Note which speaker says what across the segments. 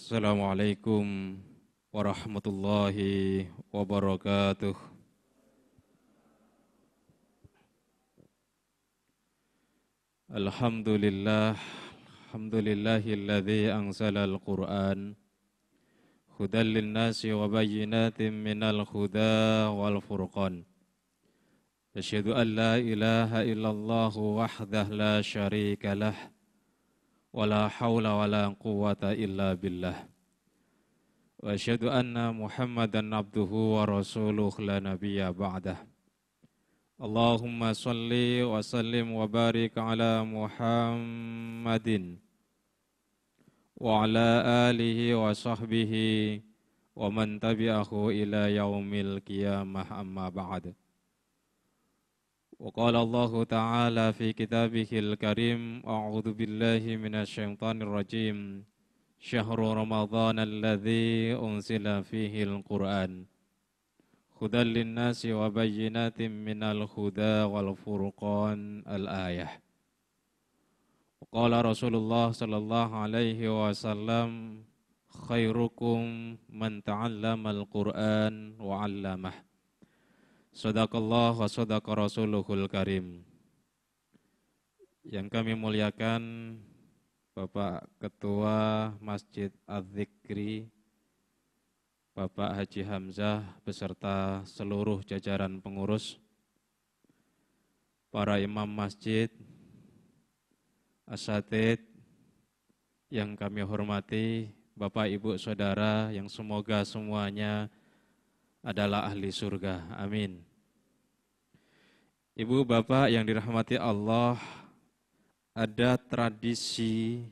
Speaker 1: Assalamualaikum warahmatullahi wabarakatuh. Alhamdulillah, alhamdulillahilladzi anzalal Qur'an hudan linnasi wa bayyinatin minal huda wal furqan. Asyhadu an la ilaha illallah wahdah la syarika lah wa la haula wa la quwwata illa billah. Wa asyhadu anna Muhammadan abduhu wa rasuluh la nabiyya ba'dah. Allahumma salli wa sallim wa barik ala Muhammadin wa ala alihi wa sahbihi wa man tabi'ahu ila yaumil qiyamah amma ba'd. Wa qala Allah ta'ala fi kitabihil karim, a'udzu billahi minasyaitonir rajim. Syahrul Ramadhan alladzi unzila fihil Qur'an hudan linnasi wa bayyinatin minal huda wal furqan al-ayah. Qala Rasulullah sallallahu alaihi wasallam, khairukum man ta'allamal Qur'an wa 'allamah. Sadaqallah wa sadaqa rasuluhul karim. Yang kami muliakan Bapak Ketua Masjid Az-Zikri, Bapak Haji Hamzah beserta seluruh jajaran pengurus, para imam masjid, asatid yang kami hormati, Bapak Ibu Saudara yang semoga semuanya adalah ahli surga. Amin. Ibu Bapak yang dirahmati Allah, ada tradisi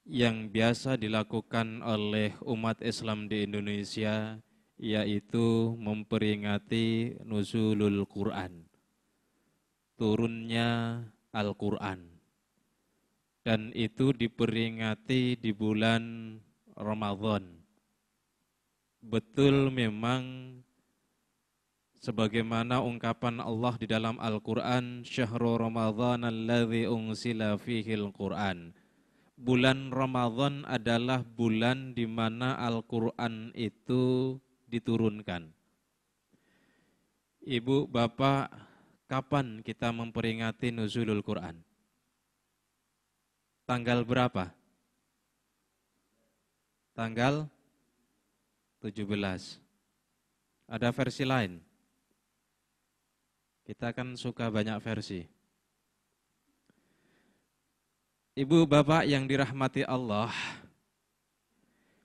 Speaker 1: yang biasa dilakukan oleh umat Islam di Indonesia, yaitu memperingati nuzulul Quran, turunnya Al-Quran. Dan itu diperingati di bulan Ramadan. Betul memang sebagaimana ungkapan Allah di dalam Al-Quran, Syahrul Ramadhan alladzi unzila fihil Quran. Bulan Ramadan adalah bulan di mana Al-Quran itu diturunkan. Ibu, Bapak, kapan kita memperingati nuzulul Quran? Tanggal berapa? Tanggal 17. Ada versi lain? Kita kan suka banyak versi. Ibu Bapak yang dirahmati Allah,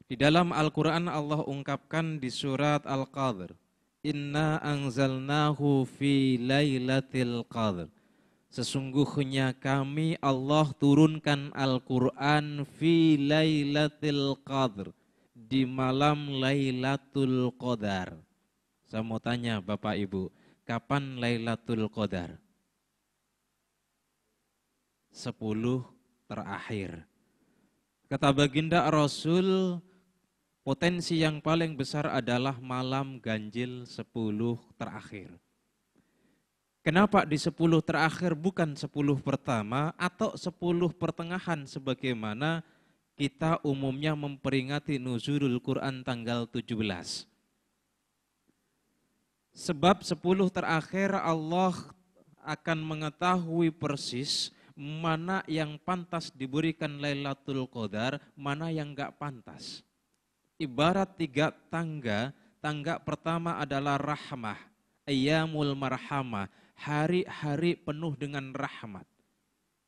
Speaker 1: di dalam Al-Quran Allah ungkapkan di surat Al-Qadr, Inna anzalnahu fi lailatul qadr. Sesungguhnya kami Allah turunkan Al-Quran fi lailatul qadr, di malam Lailatul Qadar. Saya mau tanya Bapak Ibu, kapan Lailatul Qadar? 10 terakhir. Kata baginda Rasul, potensi yang paling besar adalah malam ganjil 10 terakhir. Kenapa di 10 terakhir bukan 10 pertama atau 10 pertengahan sebagaimana kita umumnya memperingati nuzulul Quran tanggal 17? Sebab 10 terakhir Allah akan mengetahui persis mana yang pantas diberikan Lailatul Qadar, mana yang enggak pantas. Ibarat 3 tangga, tangga pertama adalah rahmah, ayyamul marhamah, hari-hari penuh dengan rahmat.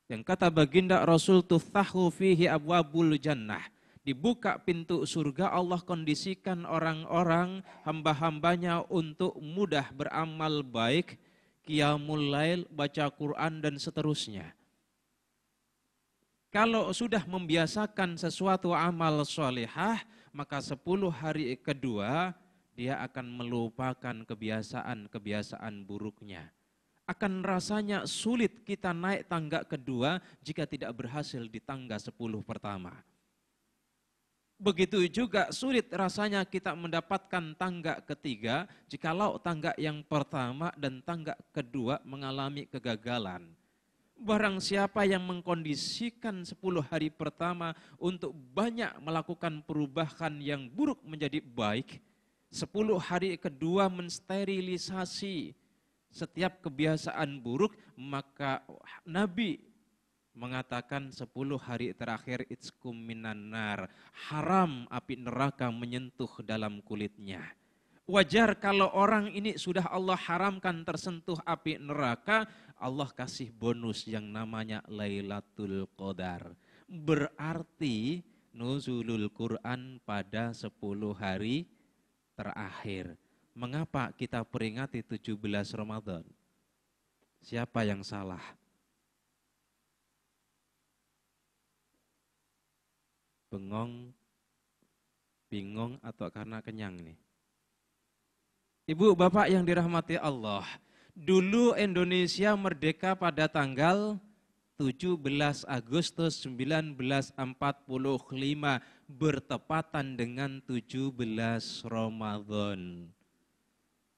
Speaker 1: Yang kata baginda Rasul, tuftahu fihi abwabul jannah, dibuka pintu surga, Allah kondisikan orang-orang hamba-hambanya untuk mudah beramal baik, qiyamul lail, baca Quran dan seterusnya. Kalau sudah membiasakan sesuatu amal sholihah, maka 10 hari kedua dia akan melupakan kebiasaan-kebiasaan buruknya. Akan rasanya sulit kita naik tangga kedua jika tidak berhasil di tangga 10 pertama. Begitu juga sulit rasanya kita mendapatkan tangga ketiga jikalau tangga yang pertama dan tangga kedua mengalami kegagalan. Barang siapa yang mengkondisikan 10 hari pertama untuk banyak melakukan perubahan yang buruk menjadi baik, 10 hari kedua mensterilisasi setiap kebiasaan buruk, maka Nabi mengatakan 10 hari terakhir itskum minan nar, haram api neraka menyentuh dalam kulitnya. Wajar kalau orang ini sudah Allah haramkan tersentuh api neraka, Allah kasih bonus yang namanya Lailatul Qadar. Berarti nuzulul Quran pada 10 hari terakhir. Mengapa kita peringati 17 Ramadan? Siapa yang salah? Bengong, bingung atau karena kenyang nih? Ibu bapak yang dirahmati Allah, dulu Indonesia merdeka pada tanggal 17 Agustus 1945 bertepatan dengan 17 Ramadan.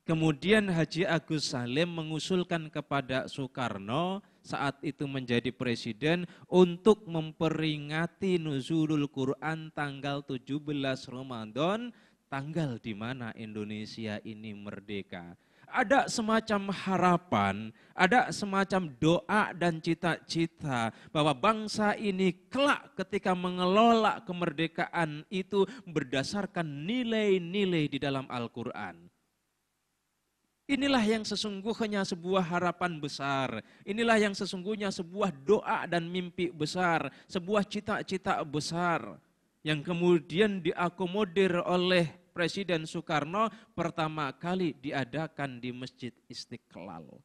Speaker 1: Kemudian Haji Agus Salim mengusulkan kepada Soekarno saat itu menjadi presiden untuk memperingati nuzulul Quran tanggal 17 Ramadan, tanggal di mana Indonesia ini merdeka. Ada semacam harapan, ada semacam doa dan cita-cita bahwa bangsa ini kelak ketika mengelola kemerdekaan itu berdasarkan nilai-nilai di dalam Al-Quran. Inilah yang sesungguhnya sebuah harapan besar. Inilah yang sesungguhnya sebuah doa dan mimpi besar. Sebuah cita-cita besar yang kemudian diakomodir oleh Presiden Soekarno pertama kali diadakan di Masjid Istiqlal.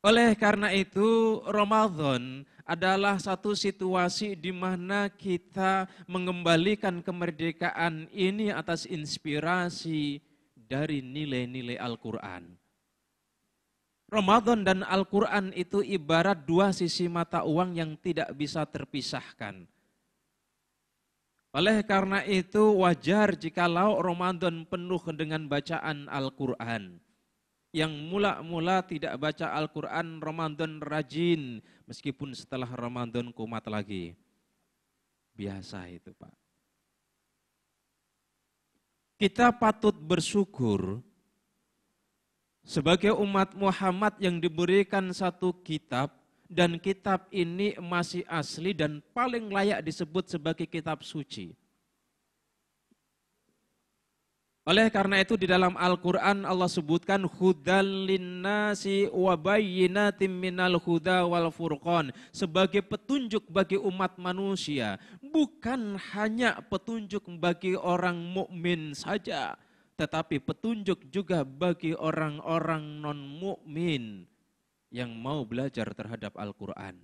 Speaker 1: Oleh karena itu, Ramadan adalah satu situasi di mana kita mengembalikan kemerdekaan ini atas inspirasi dari nilai-nilai Al-Quran. Ramadan dan Al-Quran itu ibarat dua sisi mata uang yang tidak bisa terpisahkan. Oleh karena itu wajar jikalau Ramadan penuh dengan bacaan Al-Quran. Yang mula-mula tidak baca Al-Quran, Ramadan rajin, meskipun setelah Ramadan kumat lagi. Biasa itu Pak. Kita patut bersyukur sebagai umat Muhammad yang diberikan satu kitab, dan kitab ini masih asli dan paling layak disebut sebagai kitab suci. Oleh karena itu di dalam Al-Quran Allah sebutkan hudal linnasi wa bayyinatim minal huda wal furqan, sebagai petunjuk bagi umat manusia, bukan hanya petunjuk bagi orang mukmin saja, tetapi petunjuk juga bagi orang-orang non-mukmin yang mau belajar terhadap Al-Quran.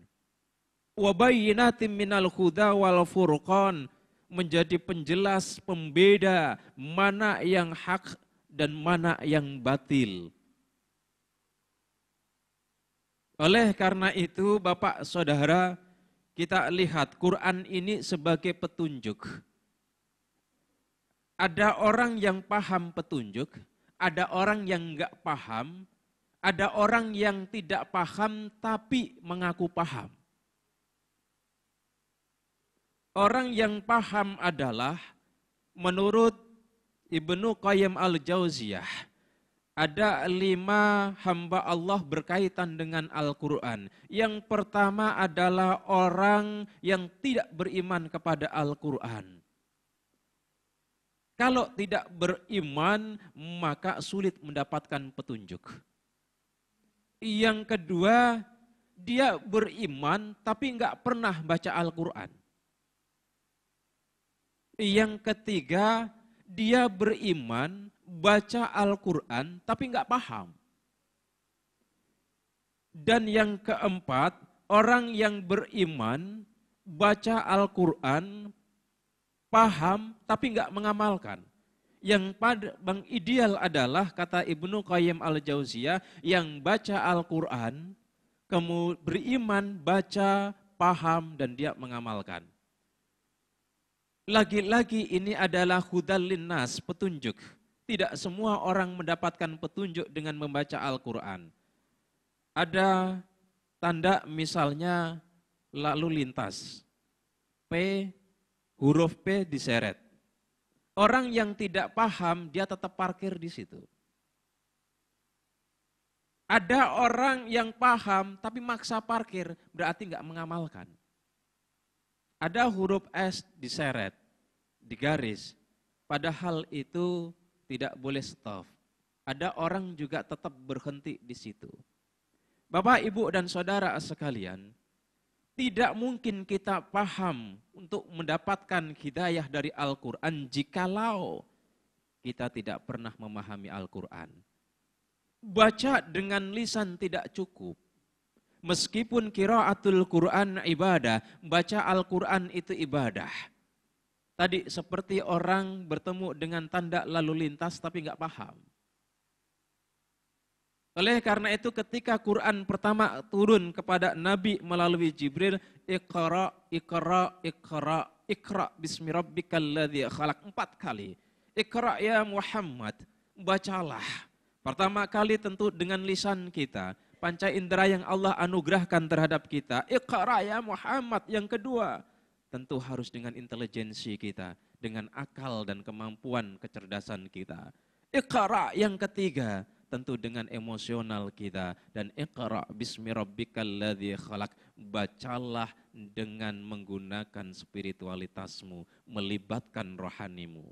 Speaker 1: Wa bayyinatim minal huda wal furqan, menjadi penjelas pembeda mana yang hak dan mana yang batil. Oleh karena itu Bapak Saudara, kita lihat Quran ini sebagai petunjuk. Ada orang yang paham petunjuk, ada orang yang enggak paham, ada orang yang tidak paham tapi mengaku paham. Orang yang paham adalah menurut Ibnu Qayyim al-Jauziyah, ada 5 hamba Allah berkaitan dengan Al-Quran. Yang pertama adalah orang yang tidak beriman kepada Al-Quran. Kalau tidak beriman maka sulit mendapatkan petunjuk. Yang kedua, dia beriman tapi enggak pernah baca Al-Quran. Yang ketiga, dia beriman, baca Al-Quran, tapi enggak paham. Dan yang keempat, orang yang beriman, baca Al-Quran, paham, tapi enggak mengamalkan. Yang paling ideal adalah, kata Ibnu Qayyim al-Jauziyah, yang baca Al-Quran, kemudian beriman, baca, paham, dan dia mengamalkan. Lagi-lagi ini adalah hudal linnas, petunjuk. Tidak semua orang mendapatkan petunjuk dengan membaca Al-Quran. Ada tanda misalnya lalu lintas. P, huruf P diseret. Orang yang tidak paham dia tetap parkir di situ. Ada orang yang paham tapi maksa parkir, berarti nggak mengamalkan. Ada huruf S diseret, digaris, padahal itu tidak boleh stop. Ada orang juga tetap berhenti di situ. Bapak, Ibu, dan saudara sekalian, tidak mungkin kita paham untuk mendapatkan hidayah dari Al-Quran jikalau kita tidak pernah memahami Al-Quran. Baca dengan lisan tidak cukup. Meskipun qiraatul Quran ibadah, baca Al-Quran itu ibadah. Tadi seperti orang bertemu dengan tanda lalu lintas tapi nggak paham. Oleh karena itu ketika Quran pertama turun kepada Nabi melalui Jibril, Iqra, Iqra, Iqra, Iqra bismi rabbikal ladzi khalaq 4 kali. Iqra ya Muhammad, bacalah. Pertama kali tentu dengan lisan kita, panca indera yang Allah anugerahkan terhadap kita. Iqra ya Muhammad. Yang kedua, tentu harus dengan intelijensi kita, dengan akal dan kemampuan kecerdasan kita. Iqra yang ketiga, tentu dengan emosional kita, dan iqra bismi rabbikal ladzi khalaq, bacalah dengan menggunakan spiritualitasmu, melibatkan rohanimu.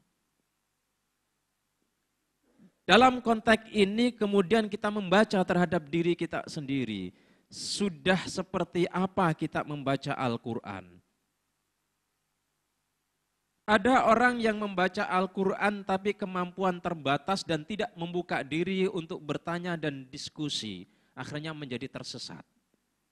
Speaker 1: Dalam konteks ini kemudian kita membaca terhadap diri kita sendiri. Sudah seperti apa kita membaca Al-Quran? Ada orang yang membaca Al-Quran tapi kemampuan terbatas dan tidak membuka diri untuk bertanya dan diskusi. Akhirnya menjadi tersesat.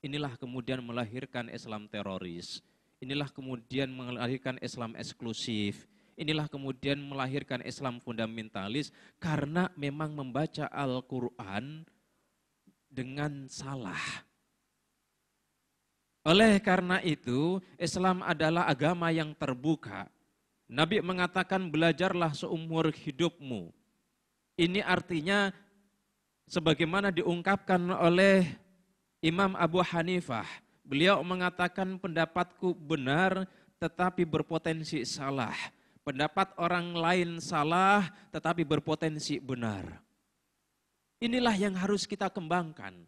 Speaker 1: Inilah kemudian melahirkan Islam teroris. Inilah kemudian melahirkan Islam eksklusif. Inilah kemudian melahirkan Islam fundamentalis karena memang membaca Al-Quran dengan salah. Oleh karena itu, Islam adalah agama yang terbuka. Nabi mengatakan belajarlah seumur hidupmu. Ini artinya sebagaimana diungkapkan oleh Imam Abu Hanifah. Beliau mengatakan pendapatku benar tetapi berpotensi salah. Pendapat orang lain salah tetapi berpotensi benar. Inilah yang harus kita kembangkan.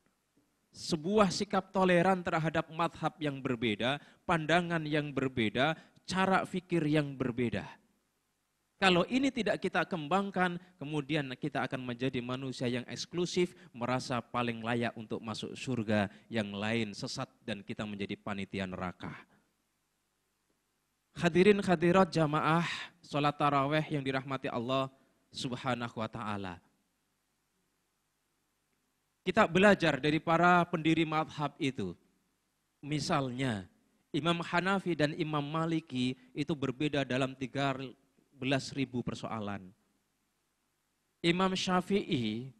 Speaker 1: Sebuah sikap toleran terhadap mazhab yang berbeda, pandangan yang berbeda, cara fikir yang berbeda. Kalau ini tidak kita kembangkan, kemudian kita akan menjadi manusia yang eksklusif, merasa paling layak untuk masuk surga, yang lain sesat dan kita menjadi panitia neraka. Hadirin hadirat jamaah salat tarawih yang dirahmati Allah Subhanahu wa taala. Kita belajar dari para pendiri mazhab itu. Misalnya Imam Hanafi dan Imam Maliki itu berbeda dalam 13.000 persoalan. Imam Syafi'i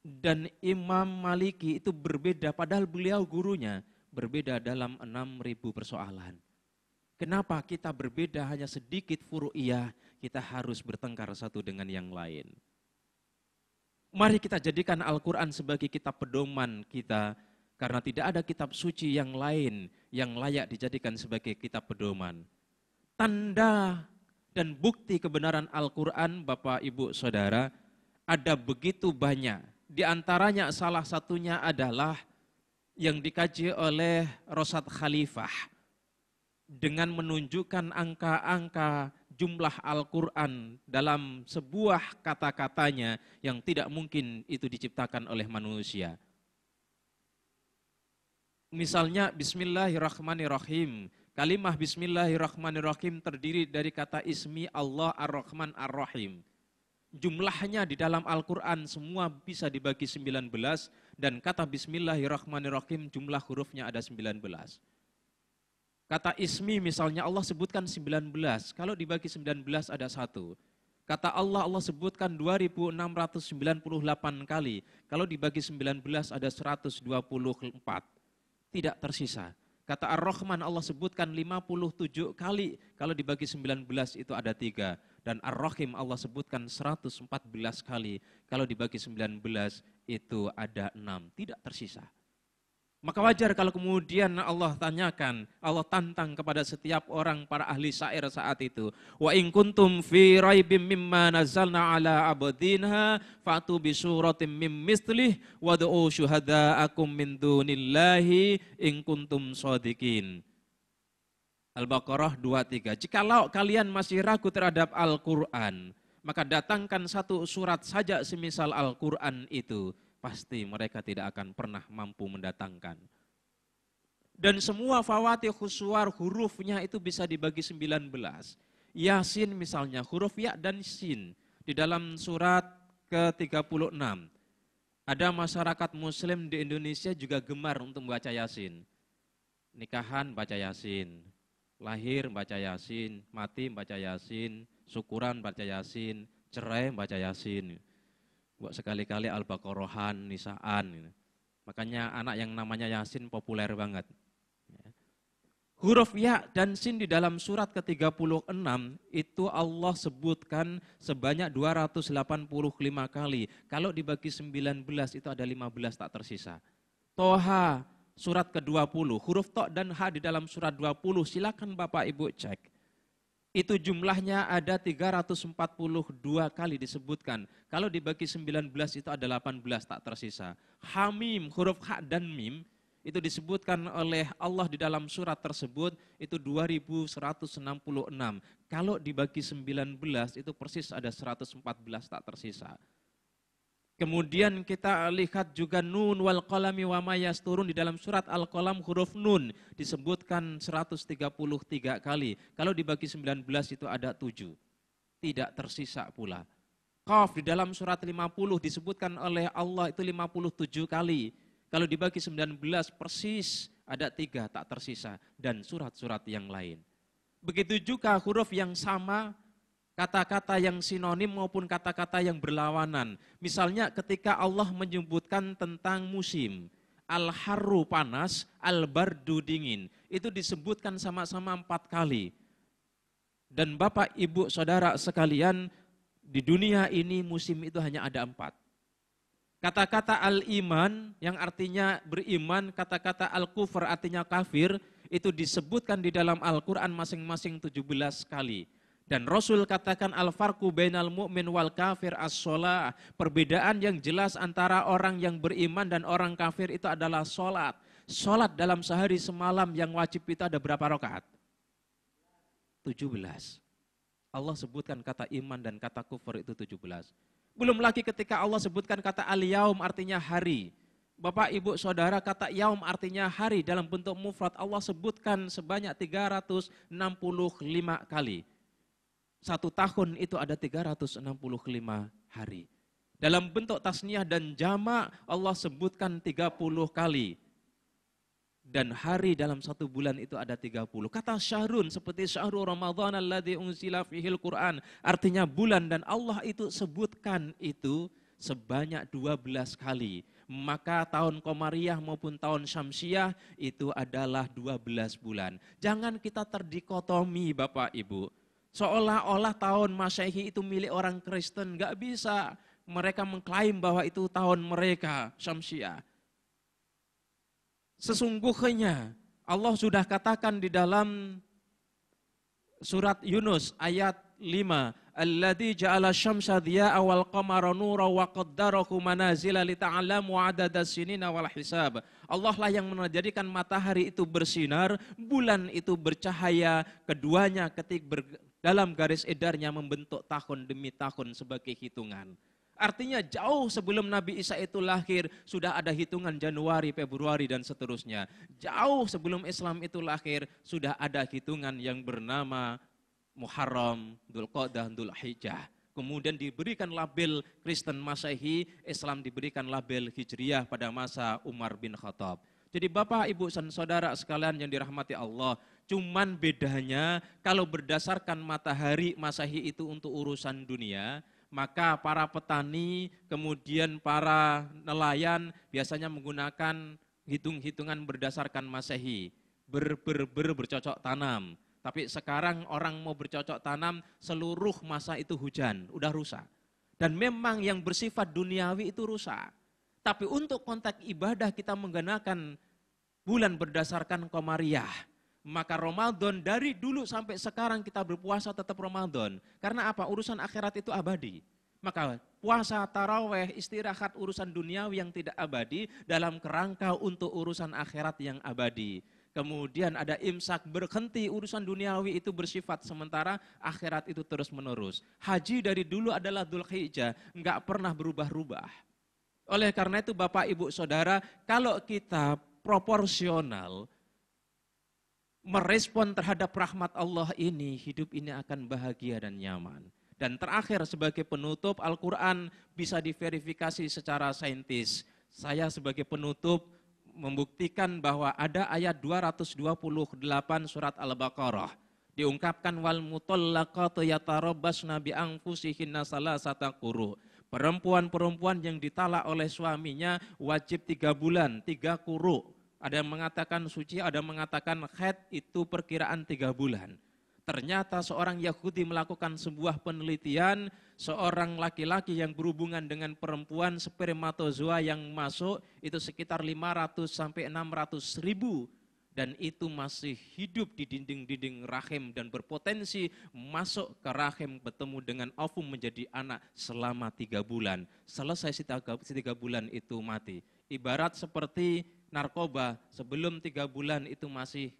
Speaker 1: dan Imam Maliki itu berbeda padahal beliau gurunya berbeda dalam 6.000 persoalan. Kenapa kita berbeda hanya sedikit furu'iyah, kita harus bertengkar satu dengan yang lain. Mari kita jadikan Al-Quran sebagai kitab pedoman kita, karena tidak ada kitab suci yang lain yang layak dijadikan sebagai kitab pedoman. Tanda dan bukti kebenaran Al-Quran, Bapak, Ibu, Saudara, ada begitu banyak. Di antaranya salah satunya adalah yang dikaji oleh Rosad Khalifah. Dengan menunjukkan angka-angka jumlah Al-Quran dalam sebuah kata-katanya yang tidak mungkin itu diciptakan oleh manusia. Misalnya Bismillahirrahmanirrahim. Kalimah Bismillahirrahmanirrahim terdiri dari kata ismi Allah Ar-Rahman Ar-Rahim. Jumlahnya di dalam Al-Quran semua bisa dibagi 19 dan kata Bismillahirrahmanirrahim jumlah hurufnya ada 19. Kata ismi misalnya Allah sebutkan 19, kalau dibagi 19 ada 1. Kata Allah sebutkan 2698 kali, kalau dibagi 19 ada 124, tidak tersisa. Kata Ar-Rahman Allah sebutkan 57 kali, kalau dibagi 19 itu ada 3. Dan Ar-Rahim Allah sebutkan 114 kali, kalau dibagi 19 itu ada 6, tidak tersisa. Maka wajar kalau kemudian Allah tanyakan, Allah tantang kepada setiap orang para ahli syair saat itu. Wa in kuntum fi raibim mimma nazzalna ala abdina fa'tu bi suratim mim mislih wad'u syuhada'akum min dunillahi in kuntum shadiqin. Al-Baqarah 23. Jikalau kalian masih ragu terhadap Al-Quran, maka datangkan satu surat saja semisal Al-Quran itu. Pasti mereka tidak akan pernah mampu mendatangkan. Dan semua fawatihus suwar hurufnya itu bisa dibagi 19. Yasin misalnya, huruf ya dan sin. Di dalam surat ke-36. Ada masyarakat muslim di Indonesia juga gemar untuk membaca Yasin. Nikahan baca Yasin, lahir baca Yasin, mati baca Yasin, syukuran baca Yasin, cerai baca Yasin. Buat sekali-kali Al-Baqarahan, Nisaan. Makanya anak yang namanya Yasin populer banget. Huruf ya dan sin di dalam surat ke-36 itu Allah sebutkan sebanyak 285 kali. Kalau dibagi 19 itu ada 15 tak tersisa. Toha surat ke-20, huruf to dan ha di dalam surat 20, silakan Bapak Ibu cek. Itu jumlahnya ada 342 kali disebutkan. Kalau dibagi 19 itu ada 18 tak tersisa. Hamim, huruf ha dan mim, itu disebutkan oleh Allah di dalam surat tersebut, itu 2166. Kalau dibagi 19 itu persis ada 114 tak tersisa. Kemudian kita lihat juga nun wal qalami wa ma yasturun di dalam surat Al-Qalam huruf nun disebutkan 133 kali. Kalau dibagi 19 itu ada 7. Tidak tersisa pula. Qaf di dalam surat 50 disebutkan oleh Allah itu 57 kali. Kalau dibagi 19 persis ada 3 tak tersisa dan surat-surat yang lain. Begitu juga huruf yang sama, kata-kata yang sinonim maupun kata-kata yang berlawanan. Misalnya ketika Allah menyebutkan tentang musim, al-harru panas, al-bardu dingin. Itu disebutkan sama-sama 4 kali. Dan Bapak, Ibu, Saudara sekalian, di dunia ini musim itu hanya ada 4. Kata-kata al-iman yang artinya beriman, kata-kata al-kufr artinya kafir, itu disebutkan di dalam Al-Quran masing-masing 17 kali. Dan Rasul katakan al-farqu bainal mu'min wal kafir as-shalah. Perbedaan yang jelas antara orang yang beriman dan orang kafir itu adalah sholat. Sholat dalam sehari semalam yang wajib itu ada berapa rakaat? 17. Allah sebutkan kata iman dan kata kufur itu 17. Belum lagi ketika Allah sebutkan kata al-yaum artinya hari. Bapak, Ibu, Saudara, kata yaum artinya hari dalam bentuk mufrad Allah sebutkan sebanyak 365 kali. 1 tahun itu ada 365 hari. Dalam bentuk tasniah dan jamak Allah sebutkan 30 kali. Dan hari dalam 1 bulan itu ada 30. Kata syahrun seperti syahrul Ramadan alladzi unzila fihil Qur'an. Artinya bulan dan Allah itu sebutkan itu sebanyak 12 kali. Maka tahun Qamariyah maupun tahun Syamsiyah itu adalah 12 bulan. Jangan kita terdikotomi Bapak Ibu. Seolah-olah tahun Masehi itu milik orang Kristen, enggak bisa. Mereka mengklaim bahwa itu tahun mereka, Syamsiyah. Sesungguhnya Allah sudah katakan di dalam surat Yunus ayat 5, alladzi ja'ala syamsa dhiya'a wal qamara nuran wa qaddarahu manazila lita'lamu 'adadas sinina wal hisab. Allah lah yang menjadikan matahari itu bersinar, bulan itu bercahaya, keduanya dalam garis edarnya membentuk tahun demi tahun sebagai hitungan. Artinya jauh sebelum Nabi Isa itu lahir sudah ada hitungan Januari, Februari dan seterusnya. Jauh sebelum Islam itu lahir sudah ada hitungan yang bernama Muharram, Dzulqa'dah, Dzulhijjah. Kemudian diberikan label Kristen Masehi, Islam diberikan label Hijriyah pada masa Umar bin Khattab. Jadi Bapak, Ibu, dan Saudara sekalian yang dirahmati Allah, cuman bedanya kalau berdasarkan matahari Masehi itu untuk urusan dunia, maka para petani, kemudian para nelayan biasanya menggunakan hitung-hitungan berdasarkan Masehi, bercocok tanam. Tapi sekarang orang mau bercocok tanam, seluruh masa itu hujan, udah rusak. Dan memang yang bersifat duniawi itu rusak. Tapi untuk konteks ibadah kita menggunakan bulan berdasarkan Qamariyah. Maka Ramadan dari dulu sampai sekarang kita berpuasa tetap Ramadan. Karena apa? Urusan akhirat itu abadi. Maka puasa, taraweh, istirahat urusan duniawi yang tidak abadi dalam kerangka untuk urusan akhirat yang abadi. Kemudian ada imsak, berhenti urusan duniawi itu bersifat sementara, akhirat itu terus menerus. Haji dari dulu adalah Dzulhijjah, enggak pernah berubah-ubah. Oleh karena itu Bapak Ibu Saudara, kalau kita proporsional merespon terhadap rahmat Allah ini, hidup ini akan bahagia dan nyaman. Dan terakhir sebagai penutup, Al-Quran bisa diverifikasi secara saintis. Saya sebagai penutup membuktikan bahwa ada ayat 228 surat Al-Baqarah. Diungkapkan wal mutallaqatu yatarabbasna bi anfusihinna salasata quru. Perempuan-perempuan yang ditalak oleh suaminya wajib 3 bulan, 3 quru. Ada yang mengatakan suci, ada yang mengatakan haid, itu perkiraan 3 bulan. Ternyata seorang Yahudi melakukan sebuah penelitian, seorang laki-laki yang berhubungan dengan perempuan, spermatozoa yang masuk itu sekitar 500 sampai 600 ribu. Dan itu masih hidup di dinding-dinding rahim dan berpotensi masuk ke rahim bertemu dengan ovum menjadi anak selama 3 bulan. Selesai 3 bulan itu mati. Ibarat seperti narkoba, sebelum 3 bulan itu masih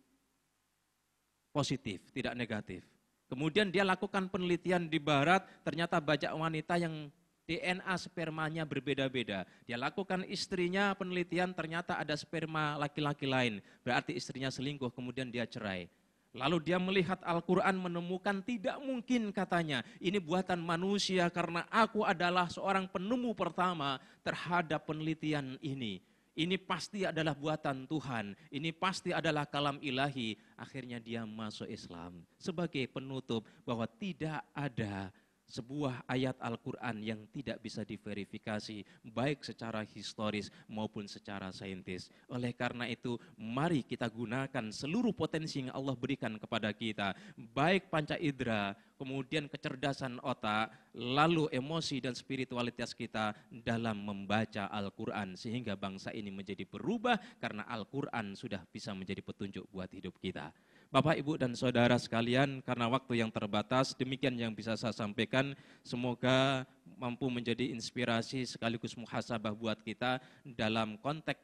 Speaker 1: positif, tidak negatif. Kemudian dia lakukan penelitian di barat, ternyata banyak wanita yang DNA spermanya berbeda-beda. Dia lakukan istrinya penelitian, ternyata ada sperma laki-laki lain. Berarti istrinya selingkuh, kemudian dia cerai. Lalu dia melihat Al-Quran menemukan tidak mungkin katanya. Ini buatan manusia karena aku adalah seorang penemu pertama terhadap penelitian ini. Ini pasti adalah buatan Tuhan, ini pasti adalah kalam ilahi. Akhirnya dia masuk Islam. Sebagai penutup bahwa tidak ada sebuah ayat Al-Quran yang tidak bisa diverifikasi baik secara historis maupun secara saintis. Oleh karena itu mari kita gunakan seluruh potensi yang Allah berikan kepada kita, baik panca indera, kemudian kecerdasan otak, lalu emosi dan spiritualitas kita dalam membaca Al-Quran sehingga bangsa ini menjadi berubah karena Al-Quran sudah bisa menjadi petunjuk buat hidup kita. Bapak, Ibu, dan Saudara sekalian, karena waktu yang terbatas, demikian yang bisa saya sampaikan. Semoga mampu menjadi inspirasi sekaligus muhasabah buat kita dalam konteks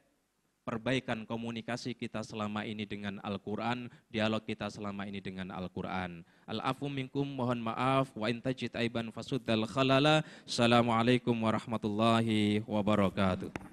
Speaker 1: perbaikan komunikasi kita selama ini dengan Al-Quran, dialog kita selama ini dengan Al-Quran. Al-afu minkum, mohon maaf, wa intajid aiban fasuddal khalala. Assalamualaikum warahmatullahi wabarakatuh.